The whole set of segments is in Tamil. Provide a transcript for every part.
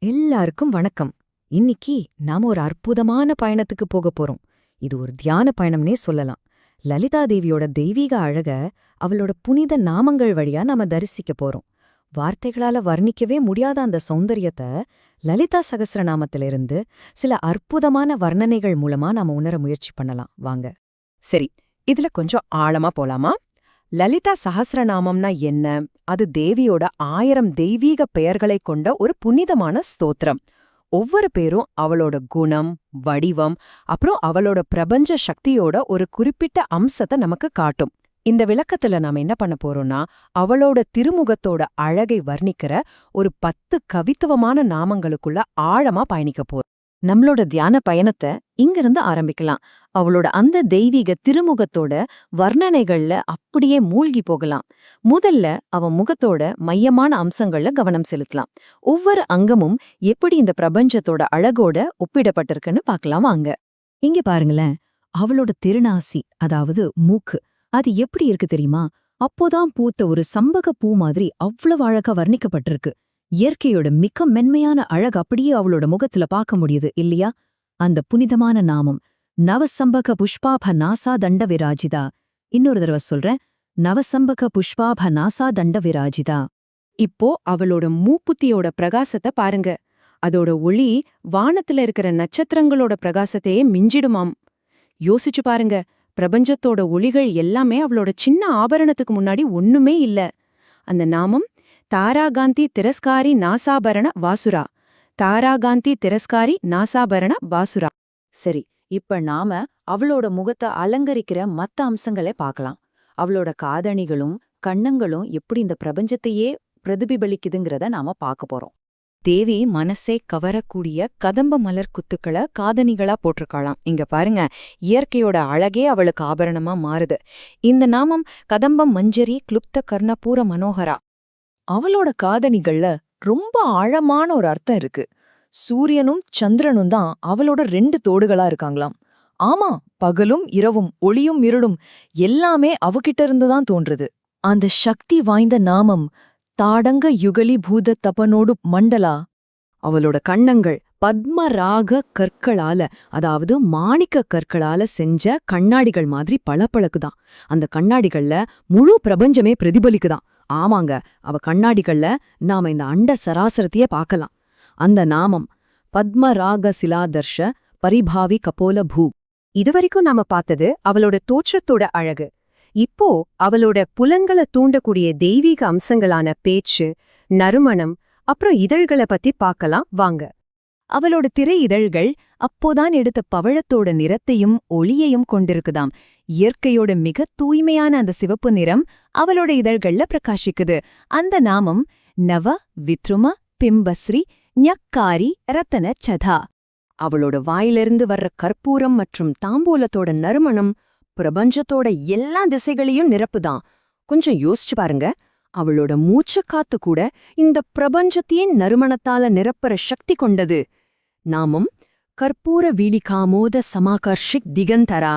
எல்லாருக்கும் வணக்கம். இன்னிக்கு நாம ஒரு அற்புதமான பயணத்துக்கு போகப் போறோம். இது ஒரு தியான பயணம்னே சொல்லலாம். லலிதா தேவியோட தெய்வீக அழக அவளோட புனித நாமங்கள் வழியா நாம தரிசிக்க போறோம். வார்த்தைகளால வர்ணிக்கவே முடியாத அந்த சௌந்தரியத்த லலிதா சகஸ்ரநாமத்திலிருந்து சில அற்புதமான வர்ணனைகள் மூலமா நாம உணர முயற்சி பண்ணலாம் வாங்க. சரி, இதுல கொஞ்சம் ஆழமா போலாமா? லலிதா சஹஸ்ரநாமம்னா என்ன? அது தேவியோட 1000 தெய்வீக பெயர்களைக் கொண்ட ஒரு புனிதமான ஸ்தோத்திரம். ஒவ்வொரு பேரும் அவளோட குணம், வடிவம், அப்புறம் அவளோட பிரபஞ்ச சக்தியோட ஒரு குறிப்பிட்ட அம்சத்தை நமக்கு காட்டும். இந்த விளக்கத்துல நாம என்ன பண்ண போறோம்னா, அவளோட திருமுகத்தோட அழகை வர்ணிக்கிற ஒரு 10 கவித்துவமான நாமங்களுக்குள்ள ஆழமா பயணிக்க போறோம். நம்மளோட தியான பயணத்தை இங்கிருந்து ஆரம்பிக்கலாம். அவளோட அந்த தெய்வீக திருமுகத்தோட வர்ணனைகள்ல அப்படியே மூழ்கி போகலாம். முதல்ல அவ முகத்தோட மையமான அம்சங்கள்ல கவனம் செலுத்தலாம். ஒவ்வொரு அங்கமும் எப்படி இந்த பிரபஞ்சத்தோட அழகோட ஒப்பிடப்பட்டிருக்குன்னு பார்க்கலாம் வாங்க. இங்க பாருங்களேன், அவளோட திருநாசி, அதாவது மூக்கு, அது எப்படி இருக்கு தெரியுமா? அப்போதான் பூத்த ஒரு சம்பக பூ மாதிரி அவ்வளவு அழகா வர்ணிக்கப்பட்டிருக்கு. இயற்கையோட மிக மென்மையான அழகு அப்படியே அவளோட முகத்துல பார்க்க முடியுது இல்லையா? அந்த புனிதமான நாமம் நவசம்பக புஷ்பாப நாசா தண்ட விராஜிதா. இன்னொரு தடவை சொல்றேன், நவசம்பக புஷ்பாப நாசா தண்ட விராஜிதா. இப்போ அவளோட மூக்குத்தியோட பிரகாசத்தை பாருங்க. அதோட ஒளி வானத்துல இருக்கிற நட்சத்திரங்களோட பிரகாசத்தையே மிஞ்சிடுமாம். யோசிச்சு பாருங்க, பிரபஞ்சத்தோட ஒளிகள் எல்லாமே அவளோட சின்ன ஆபரணத்துக்கு முன்னாடி ஒண்ணுமே இல்ல. அந்த நாமம் தாராகாந்தி திரஸ்காரி நாசாபரண வாசுரா. தாராகாந்தி திரஸ்காரி நாசாபரண வாசுரா. சரி, இப்ப நாம அவளோட முகத்தை அலங்கரிக்கிற மத்த அம்சங்களை பார்க்கலாம். அவளோட காதணிகளும் கண்ணங்களும் எப்படி இந்த பிரபஞ்சத்தையே பிரதிபலிக்குதுங்கிறத நாம பார்க்க போறோம். தேவி மனசை கவரக்கூடிய கதம்ப மலர் குத்துக்களை காதணிகளா போட்டிருக்காளாம். இங்க பாருங்க, இயற்கையோட அழகே அவளுக்கு ஆபரணமா மாறுது. இந்த நாமம் கதம்பம் மஞ்சரி கிளுப்த கர்ணபூர மனோகரா. அவளோட காதணிகள்ல ரொம்ப ஆழமான ஒரு அர்த்தம் இருக்கு. சூரியனும் சந்திரனும் தான் அவளோட 2 தோடுகளா இருக்காங்களாம். ஆமா, பகலும் இரவும் ஒளியும் இருளும் எல்லாமே அவகிட்ட இருந்துதான் தோன்றுது. அந்த சக்தி வாய்ந்த நாமம் தாடங்க யுகலி பூத தபனோடு மண்டலா. அவளோட கண்ணங்கள் பத்மராக கற்களால, அதாவது மாணிக்க கற்களால செஞ்ச கண்ணாடிகள் மாதிரி பளபளக்குதான். அந்த கண்ணாடிகள்ல முழு பிரபஞ்சமே பிரதிபலிக்குதான். ஆமாங்க, அவ கண்ணாடிகள்ல நாம இந்த அண்ட சராசரத்தையே பார்க்கலாம். அந்த நாமம் பத்மராக சிலாதர்ஷ பரிபாவி கபோல பூ. இதுவரைக்கும் நாம பார்த்தது அவளோட தோற்றத்தோட அழகு. இப்போ அவளோட புலன்களை தூண்டக்கூடிய தெய்வீக அம்சங்களான பேச்சு, நறுமணம், அப்புறம் இதழ்களை பத்தி பார்க்கலாம் வாங்க. அவளோட திரை இதழ்கள் அப்போதான் எடுத்த பவழத்தோட நிறத்தையும் ஒளியையும் கொண்டிருக்குதாம். இயற்கையோட மிக தூய்மையான அந்த சிவப்பு நிறம் அவளோட இதழ்கள்ல பிரகாசிக்குது. அந்த நாமம் நவ வித்ரும பிம்பஸ்ரீ ஞக்காரி ரத்தன சதா. அவளோட வாயிலிருந்து வர்ற கற்பூரம் மற்றும் தாம்பூலத்தோட நறுமணம் பிரபஞ்சத்தோட எல்லா திசைகளையும் நிரப்புதான். கொஞ்சம் யோசிச்சு பாருங்க, அவளோட மூச்சுக்காத்து கூட இந்த பிரபஞ்சத்தையே நறுமணத்தால நிரப்புற சக்தி கொண்டது. நாமம் கற்பூர வீலிகாமோத சமாகர்ஷிக் திகந்தரா.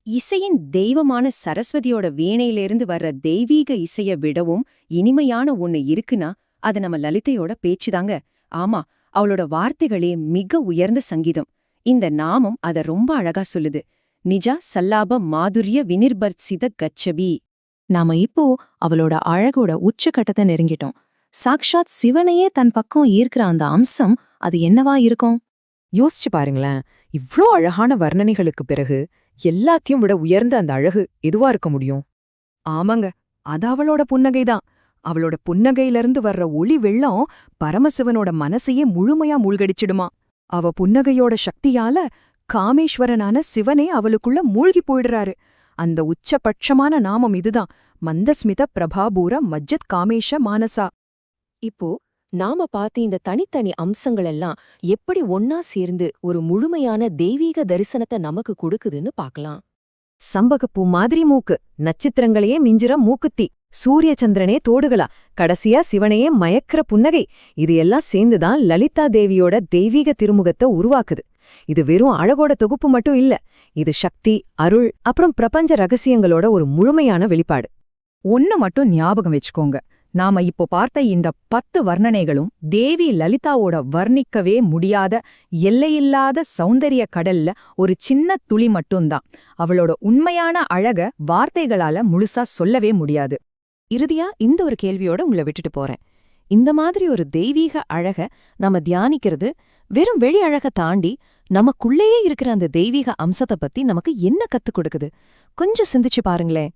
இசையின் தெய்வமான சரஸ்வதியோட வீணையிலிருந்து வர்ற தெய்வீக இசைய விடவும் இனிமையான ஒண்ணு இருக்குன்னா அது நம்ம லலிதையோட பேச்சுதாங்க. ஆமா, அவளோட வார்த்தைகளே மிக உயர்ந்த சங்கீதம். இந்த நாமம் அத ரொம்ப அழகா சொல்லுது. நிஜா சல்லாப மாதுரிய வினிர்பர்சித கச்சபி. நாம இப்போ அவளோட அழகோட உச்சக்கட்டத்தை நெருங்கிட்டோம். சாக்ஷாத் சிவனையே தன் பக்கம் ஈர்க்கிற அந்த அம்சம் அது என்னவா இருக்கும்? யோசிச்சு பாருங்களேன், இவ்ளோ அழகான வர்ணனைகளுக்கு பிறகு எல்லாத்தையும் விட உயர்ந்த அந்த அழகு எதுவா இருக்க முடியும்? ஆமாங்க, அது அவளோட புன்னகைதான். அவளோட புன்னகையிலிருந்து வர்ற ஒளி வெள்ளம் பரமசிவனோட மனசையே முழுமையா மூழ்கடிச்சிடுமா. அவ புன்னகையோட சக்தியால காமேஸ்வரனான சிவனே அவளுக்குள்ள மூழ்கி போயிடுறாரு. அந்த உச்சபட்சமான நாமம் இதுதான், மந்தஸ்மித பிரபாபூர மஜ்ஜத் காமேஷ மானசா. இப்போ நாம பார்த்த இந்த தனித்தனி அம்சங்களெல்லாம் எப்படி ஒன்னா சேர்ந்து ஒரு முழுமையான தெய்வீக தரிசனத்தை நமக்கு கொடுக்குதுன்னு பார்க்கலாம். சம்பகப்பூ மாதிரி மூக்கு, நட்சத்திரங்களையே மிஞ்சிற மூக்குத்தி, சூரிய சந்திரனே தோடுகளா, கடைசியா சிவனையே மயக்கிற புன்னகை, இது எல்லாம் சேர்ந்துதான் லலிதா தேவியோட தெய்வீக திருமுகத்தை உருவாக்குது. இது வெறும் அழகோட தொகுப்பு மட்டும் இல்ல, இது சக்தி, அருள், அப்புறம் பிரபஞ்ச ரகசியங்களோட ஒரு முழுமையான வெளிப்பாடு. ஒன்னு மட்டும் ஞாபகம் வச்சுக்கோங்க, நாம இப்போ பார்த்த இந்த 10 வர்ணனைகளும் தேவி லலிதாவோட வர்ணிக்கவே முடியாத எல்லையில்லாத சௌந்தரிய கடல்ல ஒரு சின்ன துளி மட்டும்தான். அவளோட உண்மையான அழக வார்த்தைகளால முழுசா சொல்லவே முடியாது. இறுதியா இந்த ஒரு கேள்வியோட உங்களை விட்டுட்டு போறேன். இந்த மாதிரி ஒரு தெய்வீக அழக நாம தியானிக்கிறது வெறும் வெளி அழக தாண்டி நமக்குள்ளேயே இருக்கிற அந்த தெய்வீக அம்சத்தை பத்தி நமக்கு என்ன கத்துக் கொடுக்குது? கொஞ்சம் சிந்திச்சு பாருங்களேன்.